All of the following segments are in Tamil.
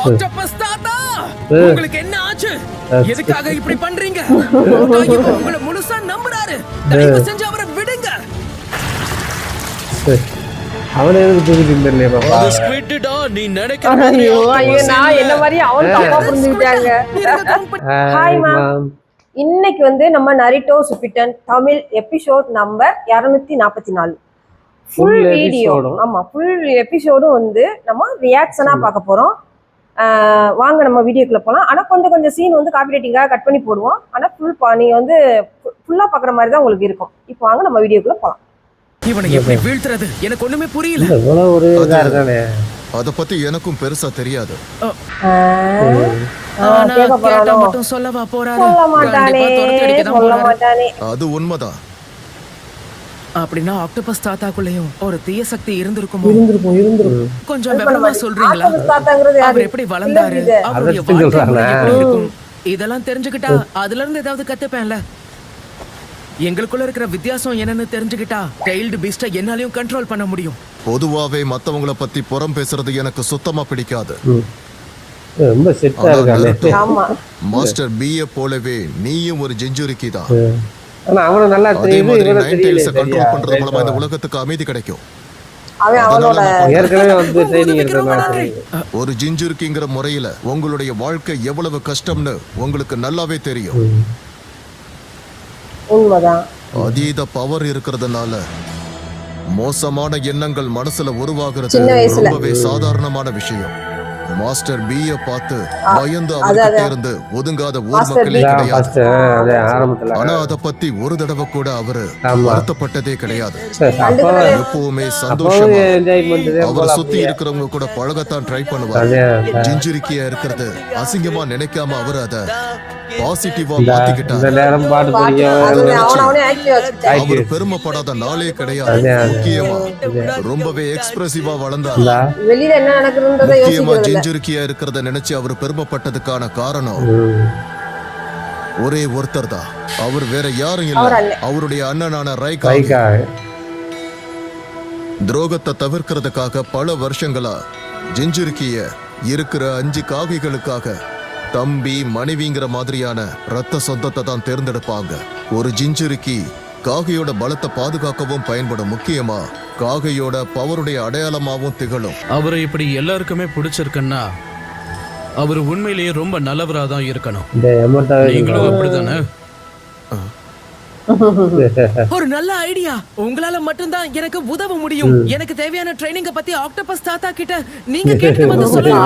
ஆக்டோபஸ் தாத்தா, உங்களுக்கு என்ன ஆச்சு? எதுக்காக இப்படி பண்றீங்க? உங்களை முழுசா நம்புறாரு. தயவு செஞ்சு அவரை விடுங்க. அவனை எதுக்கு தூக்கிட்டு இருந்தே பாப்பா? அது ஸ்குவிட்டா, நீ நினைக்கிற மாதிரி நான் என்ன மாதிரி அவன் தப்பா புரிஞ்சுக்கிட்டாங்க. ஹாய் மேம், இன்னைக்கு வந்து நம்ம Naruto Shippuden Tamil episode number 244 full video. ஆமா, ஃபுல் எபிசோடும் வந்து நம்ம ரியாக்ஷனா பார்க்க போறோம். வாங்க நம்ம வீடியோக்குள்ள போலாம். ஆனா கொஞ்சம் சீன் வந்து காப்பி ரைட்டிங்காக கட் பண்ணி போடுவோம். ஆனா நீங்க வந்து ஃபுல்லா பாக்குற மாதிரி தான் உங்களுக்கு இருக்கும். இப்போ வாங்க நம்ம வீடியோக்குள்ள போலாம். இவனை எப்படி வீழ்த்துறது எனக்கு ஒண்ணுமே புரியல. இவ்வளவு ஒரு இதா இருக்கானே. அத பத்தி எனக்கும் பெருசா தெரியாது. கேட்டா மட்டும் சொல்லவா போறாரு? சொல்ல மாட்டானே. அது உண்மைதான். அப்படின்னா ஆக்டோபஸ் தாத்தாக்குள்ளேயும் ஒரு தீய சக்தி இருந்திருக்கும். கொஞ்சம் அது விவரமா சொல்றீங்களா? அவர் எப்படி வளர்ந்தாரு, அவருடைய வாழ்க்கை முறை எப்படி இருக்கும், இதெல்லாம் தெரிஞ்சுக்கிட்டா அதுல இருந்து ஏதாவது கத்துப்பேன்ல. எங்களுக்குள்ள இருக்கிற வித்தியாசம் என்னன்னு தெரிஞ்சுக்கிட்டா டெய்ல்டு பீஸ்ட என்னாலயும் கண்ட்ரோல் பண்ண முடியும். பொதுவாவே மத்தவங்கள பத்தி புறம் பேசுறது எனக்கு சுத்தமா பிடிக்காது. ரொம்ப செட்டா இருக்கானே. ஆமா, மாஸ்டர் பிஏ போலவே நீயும் ஒரு ஜெஞ்சுரிக்கி தான். ஆனா அவன நல்லா தெரியுது. இவனை தெரியல. கண்ட்ரோல் பண்றது மூலமா இந்த உலகத்துக்கு அமைதி கிடைக்கும். அவனோட ஏற்கனவே வந்து ட்ரைனிங் எடுத்தனால ஒரு ஜிஞ்சுரிக்கிங்கிற முறையில உங்களுடைய வாழ்க்கை எவ்வளவு கஷ்டம்னு உங்களுக்கு நல்லாவே தெரியும். உண்மைதான். அதீத பவர் இருக்கிறதுனால மோசமான எண்ணங்கள் மனசுல உருவாகிறது ரொம்பவே சாதாரணமான விஷயம். மாஸ்டர் பிஏ பார்த்து பயந்து அவர்கிட்ட இருந்து ஒதுங்காத ஊர் மக்களே கிடையாது. ஆனா அத பத்தி ஒரு தடவை கூட அவரு வருத்தப்பட்டதே கிடையாது. எப்பவுமே சந்தோஷமா அவரை சுத்தி இருக்கிறவங்க கூட பழகத்தான் ட்ரை பண்ணுவாரு. ஜிஞ்சுரிக்கியா இருக்கிறது அசிங்கமா நினைக்காம அவரு அத பாசிட்டிவா மாத்திக்கிட்டாரு. அவர் பெருமைப்படாத நாளே கிடையாது. முக்கியமா ரொம்பவே எக்ஸ்பிரசிவா வளர்ந்தார். முக்கியமா ஜிஞ்சுரிக்கியா இருக்கிறத நினைச்சு அவர் பெருமைப்பட்டதுக்கான காரணம் ஒரே ஒருத்தர் தான். அவர் வேற யாரும் இல்ல, அவருடைய அண்ணனான ரைகா. துரோகத்தை தவிர்க்கிறதுக்காக பல வருஷங்களா ஜிஞ்சுரிக்கிய இருக்கிற 5 காகைகளுக்காக தம்பி மனைவிங்கிற மாதிரியான ரத்த சொந்தத்தை தான் தேர்ந்தெடுப்பாங்க. ஒரு ஜிஞ்சுரிக்கி காகையோட பலத்தை பாதுகாக்கவும் பயன்படும். முக்கியமா காகையோட பவருடைய அடையாளமாவும் திகழும். அவரை இப்படி எல்லாருக்குமே பிடிச்சிருக்குன்னா அவர் உண்மையிலேயே ரொம்ப நல்லவரா தான் இருக்கணும். நீங்களும் அப்படிதானே? ஒரு நல்ல ஐடியா. உங்களால மட்டும்தான் எனக்கு உதவ முடியும். எனக்கு தேவையான ட்ரைனிங்க பத்தி ஆக்டோபஸ் தாத்தா கிட்ட நீங்க கேட்டு வந்து சொல்லுங்க.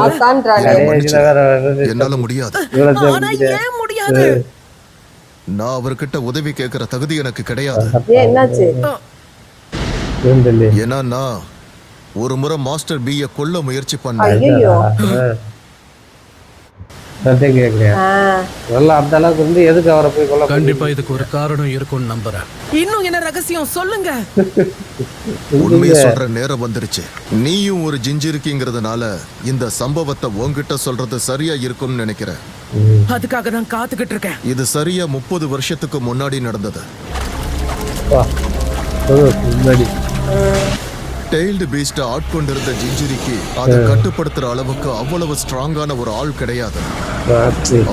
என்னால முடியாது. ஆனா ஏன் முடியாது? நான் அவர்கிட்ட உதவி கேட்கிற தகுதி எனக்கு கிடையாது. ஏன்னா நான் ஒரு முறை மாஸ்டர் பிஏ கொல்ல முயற்சி பண்ணேன். எதுக்கு அவரை போய் கொல்ல? கண்டிப்பா இதுக்கு ஒரு காரணம் இருக்கும்னு நம்புறேன். இன்னும் என்ன ரகசியம் சொல்லுங்க. உண்மையை சொல்ற நேரம் வந்துருச்சு. நீயும் ஒரு ஜிஞ்சுரிக்கிங்கிறதுனால இந்த சம்பவத்தை உன்கிட்ட சொல்றது சரியா இருக்கும்னு நினைக்கிறேன். அதுக்காக தான் காத்துக்கிட்டு இருக்கேன். இது சரியா 30 வருஷத்துக்கு முன்னாடி நடந்தது. டெய்ல்டு பீஸ்ட ஆட்கொண்டிருந்த ஜிஞ்சுரிக்கு அதை கட்டுப்படுத்துற அளவுக்கு அவ்வளவு ஸ்ட்ராங்கான ஒரு ஆள் கிடையாது.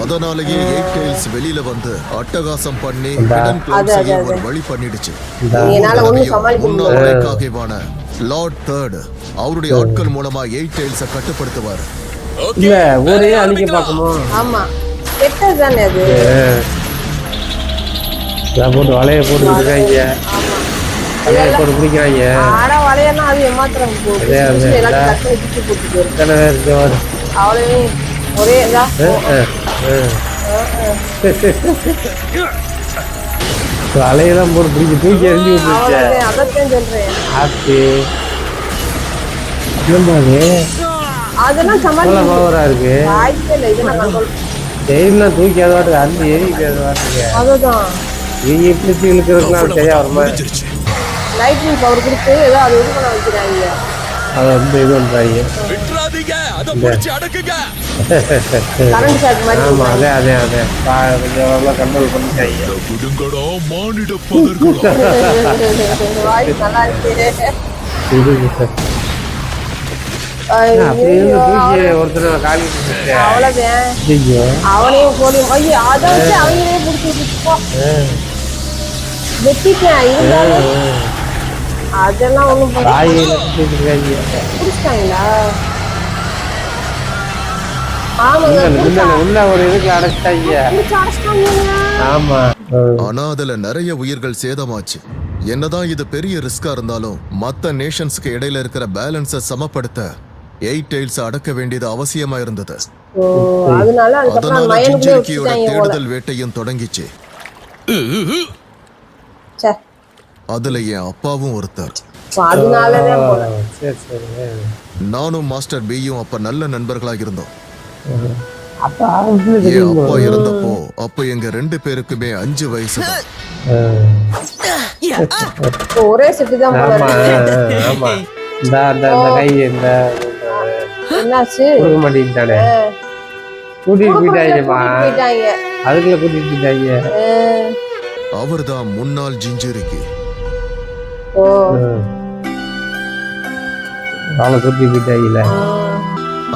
அதனாலேயே 8 டெய்ல்ஸ் வெளியில வந்து அட்டகாசம் பண்ணி ஒரு வழி பண்ணிடுச்சு. முன்னாள் லார்ட் தேர்ட் அவருடைய ஆட்கள் மூலமா 8 டெய்ல்ஸ கட்டுப்படுத்துவாரு. இல்ல ஒரே அழிக்க பார்க்கணும். ஆமா, கெட்டதுதானே அது. போட்டு வலைய போட்டு இருக்காங்க. வலைய போட்டு பிடிக்கிறாங்க. ஆட வலையெல்லாம் அது ஏமாத்துறாங்க. அவ்வளவே ஒரே வலையெல்லாம் போட்டு பிடிச்சி தூக்கி எரிஞ்சு விட்டுருச்சு. அதான் சொல்றேன். அதெல்லாம் சமாளிக்க பவரா இருக்கு. வாய்ப்பே இல்லை. இதெல்லாம் கண்ட்ரோல் டெய்லாம் தூக்கி அது வாட்டுக்கு அஞ்சு ஏறிக்கிட்டு அது வாட்டுக்கு. அதுதான் நீங்க இப்படி இழுக்கிறதுலாம் சரியா வருமா? லைட்னிங் பவர் கொடுத்து ஏதோ அது இது பண்ண வைக்கிறாங்க. அதை வந்து இது பண்றாங்க. கரண்ட் ஷாக் மாதிரி. ஆமா, அதே கொஞ்சம் கண்ட்ரோல் பண்ணிட்டாங்க. வாய்ஸ் நல்லா இருக்கு. அப்படி இருந்து தூக்கி ஒருத்தர் காலி அவ்வளவுதான் ஐயோ அவனையும் போலி ஐயோ அதை வச்சு அவங்களே பிடிச்சிட்டு வெட்டிட்டேன் இருந்தாலும் அதெல்லாம் ஒண்ணும் காய்கறி வச்சிருக்காங்க பிடிச்சிட்டாங்களா ஆமாங்க உள்ள ஒரு இதுக்கு அடைச்சிட்டாங்க பிடிச்சு அடைச்சிட்டாங்க ஆமா ஆனா அதுல நிறைய உயிர்கள் சேதமாச்சு. என்னதான் இது பெரிய ரிஸ்கா இருந்தாலும் மத்த நேஷன்ஸ்க்கு இடையில இருக்கிற பேலன்ஸை சமப்படுத்த 8 Tails அடக்க வேண்டியது அவசியமா இருந்தது. அதனால அதுக்கப்புறம் அதனால மயனுக்குள்ளே ஜிஞ்சிரிக்கியோட வச்சுட்டாங்க போல தேடுதல் வேட்டையும் தொடங்கிச்சு. சே அதுல என் அப்பாவும் ஒருத்தர். அதனாலதான் போல சரி சரி நானும் மாஸ்டர் பியும் அப்ப நல்ல நண்பர்களாக இருந்தோம். அப்ப ஆரம்பத்துல என் தெரியும் அப்பா இறந்தப்போ அப்ப எங்க 2 பேருக்குமே 5 வயசு தான். ஒரே செட்டு தான் போல ஆமா இருக்கு. ஆமா இந்த கை இந்த என்னாச்சு கொடுக்க மாட்டேங்கிட்டானே கூட்டிட்டு போயிட்டாங்கம்மா போயிட்டாங்க அதுக்குள்ள கூட்டிட்டு போயிட்டாங்க அவர்தான் முன்னாள் ஜிஞ்சிரிக்கி. ஓ அவளை கூட்டிட்டு போயிட்டாங்கல்ல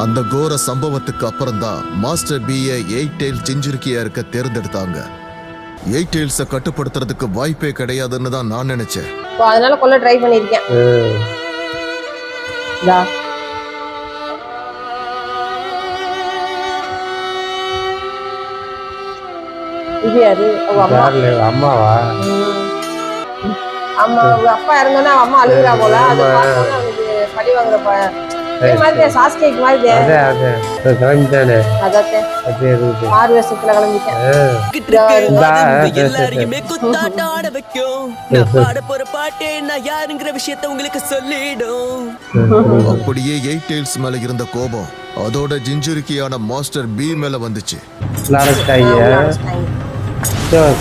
அந்த கோர சம்பவத்துக்கு அப்புறம் தான் மாஸ்டர் பியை 8 Tail ஜிஞ்சிரிக்கியா இருக்க தேர்ந்தெடுத்தாங்க. 8 Tails கட்டுப்படுத்துறதுக்கு வாய்ப்பே கிடையாதுன்னு தான் நான் நினைச்சேன். அதனால கொல்ல ட்ரை பண்ணிருக்கேன் இது யாரு அவங்க அம்மா அம்மாவா அம்மா அவங்க அப்பா இறந்தோன்னா அம்மா அழுகுறா போல அதை பார்த்தோன்னா அவனுக்கு பழி வாங்குறப்ப மாதிரி சாஸ்கேக்கு மாதிரி கிளம்பிட்டானே அதாத்தே மாறு வேஷத்துல கிளம்பிட்டேன் எல்லாரையுமே குத்தாட்டம் ஆட வைக்கும். நான் பாட போற பாட்டே நான் யாருங்கிற விஷயத்த உங்களுக்கு சொல்லிடும். அப்படியே 8 Tails மேல இருந்த கோபம் அதோட ஜிஞ்சிரிக்கியான மாஸ்டர் பி மேல வந்துச்சு.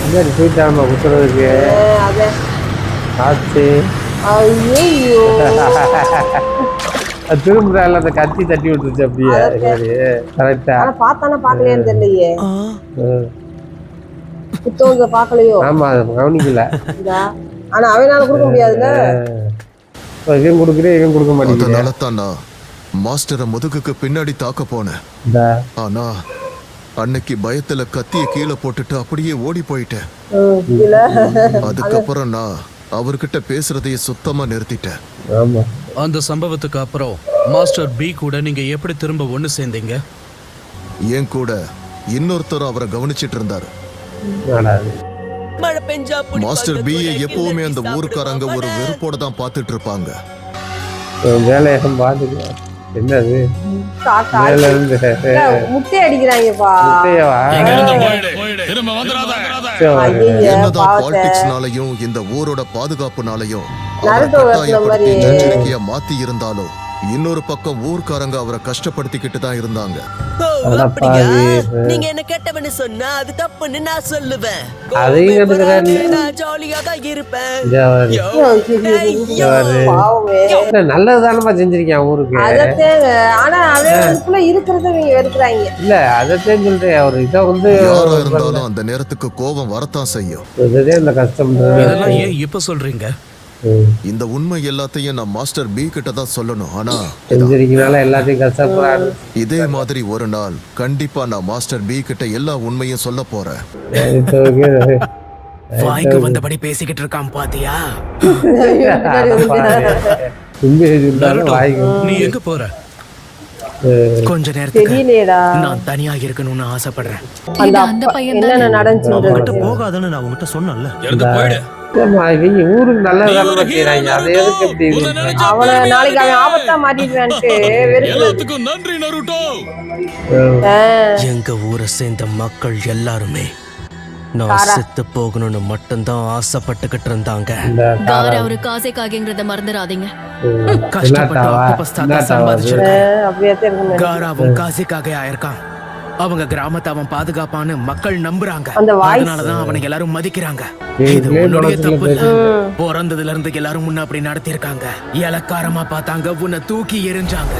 பின்னாடி போயிட்டாமா குத்துறதுக்கு அதே ஆச்சு ஐயோ திரும்புறாள் அந்த கத்தி தட்டி விட்டுருச்சு அப்படியே கரெக்டா ஆனா பார்த்தானா பார்க்கலையான்னு தெரியலையே புத்தகத்தை பார்க்கலையோ ஆமா அதை கவனிக்கல ஆனா அவனால கொடுக்க முடியாதுல்ல இவன் கொடுக்குறேன் இவன் கொடுக்க மாட்டேங்குது அதனால தான் நான் மாஸ்டரை முதுகுக்கு பின்னாடி தாக்க போனேன். ஆனா அன்னைக்கு பயத்துல கத்திய கீழே போட்டுட்டு அப்படியே ஓடி போயிட்டேன். அதுக்கப்புறம் நான் அவர்கிட்ட பேசுறதையே சுத்தமா நிறுத்திட்டேன். ஆமா அந்த சம்பவத்துக்கு அப்புறம் மாஸ்டர் பி கூட நீங்க எப்படி திரும்ப ஒண்ணு சேர்ந்தீங்க? என் கூட இன்னொருத்தர் அவரை கவனிச்சிட்டு இருந்தாரு. மழை பெஞ்சா மாஸ்டர் பியை எப்பவுமே அந்த ஊருக்காரங்க ஒரு வெறுப்போட தான் பார்த்துட்டு இருப்பாங்க. வேலையை பார்த்துக்க என்னது மேல இருந்து முட்டை அடிக்கிறாங்கப்பா என்னதான் பாலிடிக்ஸ்னாலையும் இந்த ஊரோட பாதுகாப்புனாலையும் அவரை கட்டாயப்படுத்தி ஜிஞ்சிரிக்கியா மாத்தி இருந்தாலும் இன்னொரு பக்கம் ஊர்க்காரங்க அவரை கஷ்டப்படுத்திக்கிட்டு தான் இருந்தாங்க. நீங்க என்ன கெட்டவன்னு சொன்னா அது தப்புன்னு நான் சொல்லுவேன். நான் ஜாலியா தான் இருப்பேன். நல்லதுதானமா செஞ்சிருக்கேன் ஊருக்கு. ஆனா அவனுக்குள்ள இருக்கிறத நீங்க வெறுக்கிறாங்க. இல்ல அதத்தான் சொல்றேன் அவர் இதை வந்து யாரா இருந்தாலும் அந்த நேரத்துக்கு கோபம் வரத்தான் செய்யும். இதுதான் இந்த கஷ்டம். இதெல்லாம் ஏன் இப்ப சொல்றீங்க? இந்த உண்மை எல்லாத்தையும் நான் மாஸ்டர் பி கிட்ட தான் சொல்லணும். ஆனா எல்லாத்தையும் கஷ்டப்படுறாரு. இதே மாதிரி ஒரு நாள் கண்டிப்பா நான் மாஸ்டர் பி கிட்ட எல்லா உண்மையும் சொல்ல போறேன். வாய்க்கு வந்தபடி பேசிக்கிட்டு இருக்கான் பாத்தியா? நீ எங்க போற? கொஞ்ச நேரத்துக்கு நான் தனியா இருக்கணும்னு ஆசைப்படுறேன். அந்த பையன் என்ன நடந்துச்சு போகாதன்னு நான் உங்ககிட்ட சொன்னேன்ல. ஊருக்கு நல்ல செய்யறாங்க. அதை எதுக்கு எப்படி அவனை நாளைக்கு அவன் ஆபத்தா மாட்டிடுவான்ட்டு எல்லாத்துக்கும் நன்றி நருட்டோ. எங்க ஊரை சேர்ந்த மக்கள் எல்லாருமே நான் செத்து போகணும்னு மட்டும்தான் ஆசைப்பட்டுக்கிட்டு இருந்தாங்க. அவரு காசே காகேங்கிறத மறந்துடாதீங்க. கஷ்டப்பட்டு ஆக்டோபஸ் தாத்தா சம்பாதிச்சிருக்கான். அப்படியே இருக்கு. காராவும் காசிக்காக ஆயிருக்கான். அவங்க கிராமத்தை அவன் பாதுகாப்பான்னு மக்கள் நம்புறாங்க. அந்த வாய்ஸ் அதனாலதான் அவனை எல்லாரும் மதிக்கிறாங்க. இது உன்னுடைய தப்பு இல்ல. பிறந்ததுல இருந்து எல்லாரும் முன்ன அப்படி நடத்திருக்காங்க. இலக்காரமா பார்த்தாங்க, உன்னை தூக்கி எரிஞ்சாங்க.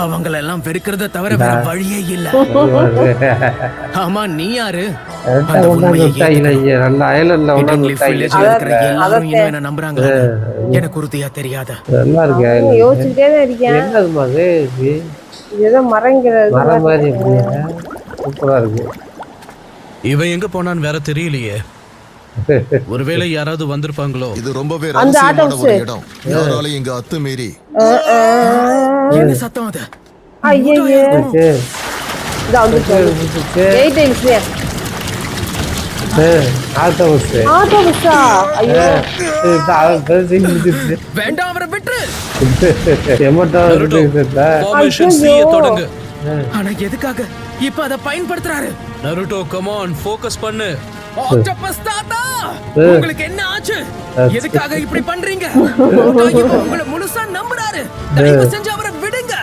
அவங்களெல்லாம் வெறுக்கிறத தவிர வேற வழியே இல்ல. ஆமா நீ யாரு? கரெக்டா அந்த கொண்டாந்து உண்மையை விட்டாங்களே ஐயா. நல்ல அயலண்ட்ல கொண்டாந்து இடன்லி விட்டாங்க. வில்லேஜ்ல இருக்கிற எல்லாரும் அதான் இன்னும் என்ன நம்புறாங்க எனக்கு உறுதியா தெரியாத. நல்லா இருக்கு நானும் அயலண்ட். யோசிச்சுட்டே தான் இருக்கேன். என்னதுமா அது? இது இது ஏதோ மரங்கிறது மரம் மாதிரி எப்படியா? சூப்பரா இருக்கு. இவன் எங்க போனான்னு வேற தெரியலையே. ஒருவேளை யாராவது வந்திருப்பாங்களோ. இது ரொம்பவே அந்த ரகசியமான ஆட்டோஸ். ஒரு இடம். யாராலையும் இங்க அத்துமீறி என்ன சத்தம் அது? ஐயோ சரி. இதான் வந்துச்சு. எயிட் டைல்ஸ்லயே ஆட்டோ பஸ். ஆட்டோ பஸ்ஸா? ஐயோ வேண்டாம், அவரை விட்டுரு. Formation C ய தொடங்கு. ஆனா எதுக்காக இப்ப அதை பயன்படுத்துறாரு? நருட்டோ கம் ஆன், ஃபோக்கஸ் பண்ணு. ஆக்டோபஸ் தாத்தா, உங்களுக்கு என்ன ஆச்சு? எதுக்காக இப்படி பண்றீங்க? உங்களை முழுசா நம்புறாரு. தயவு செஞ்சு அவரை விடுங்க.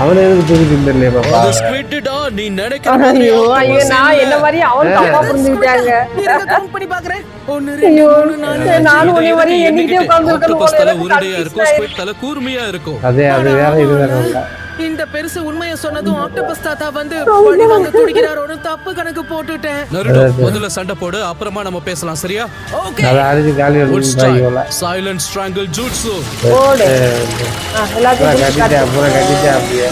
அவனை எதுக்கு தூக்கிட்டு இல்லையா பாப்பா? அது ஸ்குவிட்டா, நீ நினைக்கிற மாதிரி ஐயோ ஐயோ octopus நான் இல்ல. என்ன மாதிரி அவன் தப்பா புரிஞ்சுக்கிட்டாங்க. இருங்க, count பண்ணி பார்க்கறேன். 1 ஐயோ 2 3 4 நானும் உன்னை மாதிரி எண்ணிக்கிட்டே உட்கார்ந்துருக்கணும் Octopus போல தலை எனக்கு உருண்டையா இருக்கும், confused ஸ்குவிட் தலை கூர்மையா இருக்கும். அதே அது வேற இது வேற இல்ல. இந்த பெருசு உண்மையை சொன்னதும் ஆக்டோபஸ் தாத்தா வந்து பழி வாங்க துடிக்கிறாரோன்னு தப்பு கணக்கு போட்டுட்டேன். நருட்டோ, முதல்ல சண்டை போடு, அப்புறமா நம்ம பேசலாம், சரியா? ஓகே, அதை அடிச்சு காலி Good எடுத்து start. போல. Silent strangle jutsu. போடு. எல்லாத்தையும் கட்டிட்டேன் பூரா கட்டிட்டேன் அப்படியே.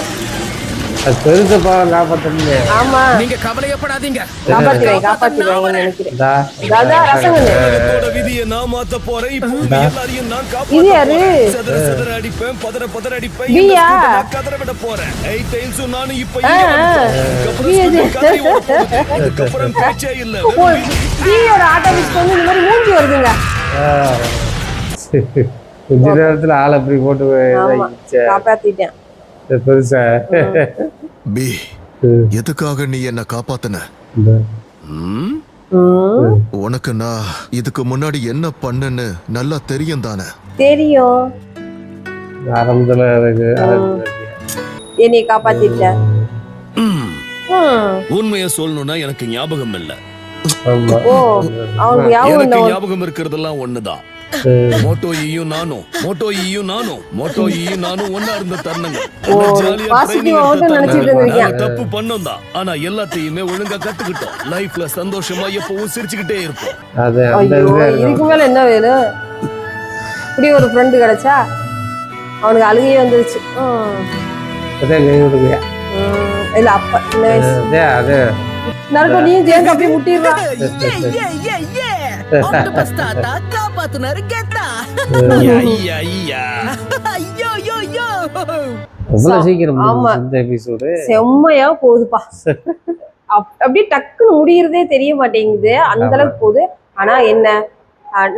அது பெருசு பாவம் காப்பாத்தணுமே. ஆமா நீங்க கவலையப்படாதீங்க. காப்பாத்திடுவாங்கன்னு நினைக்கிறேன். இந்தா. தாதா ரசங்கண்ணு உலகத்தோட விதியை நான் மாத்த போறேன். இப்போ உங்க எல்லாரையும் நான் இது யாரு? செதற செதற அடிப்பேன், பதற அடிப்பேன். பியா? இந்த ஸ்கூட்டை நான் கதற விட போறேன். எயிட் டைல்ஸும் நானும் இப்ப ஆ, இங்க ஆ. வந்துட்டேன். இதுக்கப்புறம் பியா இது? ஸ்கூட்டர் கதறி ஓட போகுது. இதுக்கப்புறம் பேச்சே இல்ல. ஓ, பியோட ஆட்டோ பஸ் வந்து இந்த மாதிரி மூஞ்சி வருதுங்க. கொஞ்ச நேரத்துல ஆள் அப்படி போட்டு ஆமா இதாக்கிடுச்சே. காப்பாத்திட்டேன். பெருசா பி எதுக்காக நீ என்ன காப்பாத்துன? ம்? உனக்கு நான் இதுக்கு முன்னாடி என்ன பண்ணேன்னு நல்லா தெரியும் தானே? தெரியும். ஆரம்பத்துல எனக்கு என்னைய காப்பாத்திட்ட. உண்மையை சொல்லணும்னா எனக்கு ஞாபகம் இல்ல. ஆமா. ஓ அவனுக்கு ஞாபகம் எனக்கு இல்ல. ஞாபகம் இருக்கிறதெல்லாம் ஒண்ணுதான். மோட்டோ ஈயும் நானும் ஒன்னா இருந்த தருணங்கள். ஓ, ஜாலியா positive training ஆ எடுத்த மட்டும் நினைச்சிட்டு தருணங்கள். இருந்திருக்கியா? நாங்க தப்பு பண்ணோம் தான், ஆனா எல்லாத்தையுமே ஒழுங்கா கத்துக்கிட்டோம். லைஃப்ல சந்தோஷமா எப்பவும் சிரிச்சுக்கிட்டே இருப்போம். அது அந்த ஐயோ இதுவே இதுக்கு மேல என்ன வேணும்? இப்படி ஒரு ஃப்ரெண்டு கிடைச்சா அவனுக்கு அழுகையே வந்துருச்சு. இப்பதான் கை விடுங்க. இல்ல அப்ப சின்ன வயசு அது நரட்டோ நீயும் சேர்ந்து அப்படியே முட்டிடுறா. ஆக்டோபஸ் தாத்தா காப்பாத்துனாரு கேட்டா. ஐயா, ஐயா. ஐயோ ஐயோ ஐயோ. அவ்வளவு சீக்கிரம் ஆமா. முடிஞ்சுச்சு இந்த எபிசோடு. செம்மையா போகுதுப்பா. அப்படியே டக்குன்னு முடியறதே தெரிய மாட்டேங்குது, அந்த அளவுக்கு போகுது. ஆனா என்ன,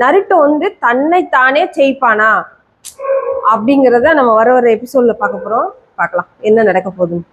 நருட்டோ வந்து தன்னை தானே ஜெயிப்பானா அப்படிங்கறத நம்ம வர எபிசோட்ல பார்க்க போறோம். பார்க்கலாம் என்ன நடக்க போகுதுன்னு.